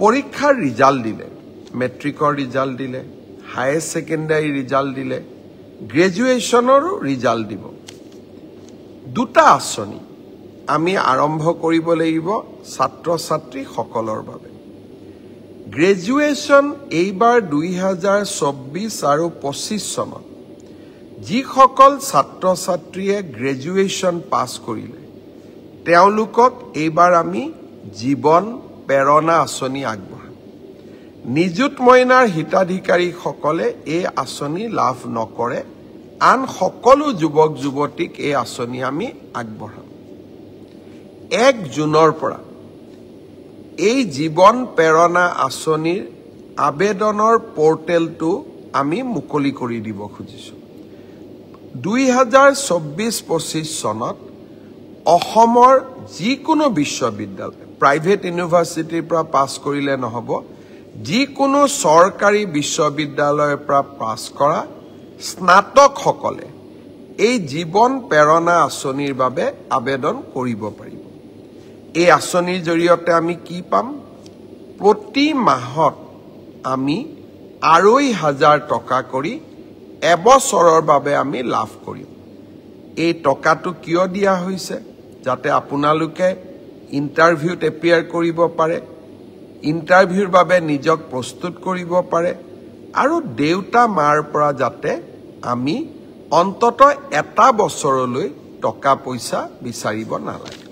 পৰীক্ষাৰ ৰিজাল্ট দিলে, মেট্ৰিকৰ ৰিজাল্ট দিলে, হায়াৰ ছেকেণ্ডাৰী ৰিজাল্ট দিলে, গ্ৰেজুৱেশ্যনৰো ৰিজাল্ট দিব। দুটা আঁচনি আমি আৰম্ভ কৰিব লাগিব ছাত্ৰ ছাত্ৰীসকলৰ বাবে। গ্ৰেজুৱেশ্যন এইবাৰ 2024 আৰু 25 চনত যিসকল ছাত্ৰ ছাত্ৰীয়ে গ্ৰেজুৱেশ্যন পাছ কৰিলে তেওঁলোকক এইবাৰ আমি জীৱন প্ৰেৰণা আঁচনি আগবঢ়াম। নিযুত মইনাৰ হিতাধিকাৰীসকলে এই আঁচনি লাভ নকৰে, আন সকলো যুৱক যুৱতীক এই আঁচনি আমি আগবঢ়াম। 1 জুনৰ পৰা এই জীৱন প্ৰেৰণা আঁচনিৰ আবেদনৰ পৰ্টেলটো আমি মুকলি কৰি দিব খুজিছোঁ। 2024-25 চনত অসমৰ যিকোনো বিশ্ববিদ্যালয়, প্ৰাইভেট ইউনিভাৰ্চিটিৰ পৰা পাছ কৰিলে নহ'ব, যিকোনো চৰকাৰী বিশ্ববিদ্যালয়ৰ পৰা পাছ কৰা স্নাতকসকলে এই জীৱন প্ৰেৰণা আঁচনিৰ বাবে আবেদন কৰিব পাৰিব। এই আঁচনিৰ জৰিয়তে আমি কি পাম? প্ৰতি মাহত আমি 2,500 টকা কৰি এবছৰৰ বাবে আমি লাভ কৰিম। এই টকাটো কিয় দিয়া হৈছে? যাতে আপোনালোকে ইণ্টাৰভিউত এপিয়াৰ কৰিব পাৰে, ইণ্টাৰভিউৰ বাবে নিজক প্ৰস্তুত কৰিব পাৰে, আৰু দেউতা মাৰ পৰা যাতে আমি অন্ততঃ এটা বছৰলৈ টকা পইচা বিচাৰিব নালাগে।